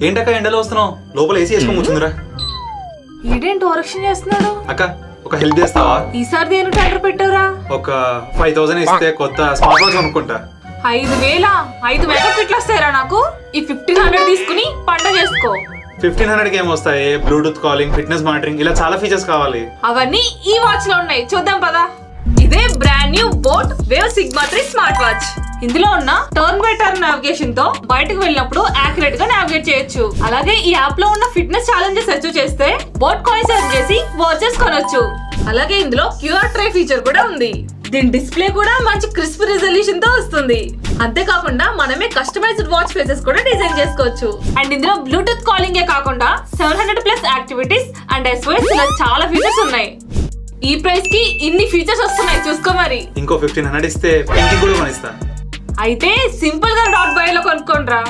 ఏంటక్క ఎండలో వస్తున్నావు? లోపల ఏసీ వేసుకొని కూర్చుందిరా. ఈడేంటి ఓరక్షన్ చేస్తున్నాడు? అక్క ఒక హెల్ప్ చేస్తావా? ఈసారి దేని టెండర్ పెట్టారా? ఒక 5000 ఇస్తే కొత్త స్మార్ట్ వాచ్ కొనుక్కుంటా. 5000? 5 మేకప్ కిట్లు వస్తాయరా నాకు? ఈ 1500 తీసుకుని పండగ చేసుకో. 1500కి ఏం వస్తాయి? బ్లూటూత్ కాలింగ్, ఫిట్నెస్ మానిటరింగ్, ఇలా చాలా ఫీచర్స్ కావాలి. అవన్నీ ఈ వాచ్ లో ఉన్నాయి, చూద్దాం పదా. ఇదే brand new boat wave sigma 3 smart watch. ఇందులో ఉన్న టర్న్ బై టర్న్ నావిగేషన్ తో బయటకు వెళ్ళినప్పుడు యాక్యురేట్ గా నావిగేట్ చేయొచ్చు. అలాగే ఈ యాప్ లో ఉన్న ఫిట్నెస్ ఛాలెంజెస్ అచీవ్ చేస్తే బోట్ కాయిన్స్ ఎర్న్ చేసి వాచెస్ కొనొచ్చు. అలాగే ఇందులో క్యూఆర్ ట్రే ఫీచర్ కూడా ఉంది. దీని డిస్ప్లే కూడా మంచి క్రిస్ప్ రిజల్యూషన్ తో వస్తుంది. అంతేకాకుండా మనమే కస్టమైజ్డ్ వాచ్ ఫేసెస్ కూడా డిజైన్ చేసుకోవచ్చు. అండ్ ఇందులో బ్లూటూత్ కాలింగే కాకుండా 700+ యాక్టివిటీస్ అండ్ SOS ఇలా చాలా ఫీచర్స్ ఉన్నాయి. ఈ ప్రైస్ కి ఇన్ని ఫీచర్స్ వస్తున్నాయి, చూసుకో మరి. ఇంకో 1500 ఇస్తే పింకీ కూడా కొనిస్తా. అయితే సింపుల్ గా .buy లో కొనుక్కోండి రా.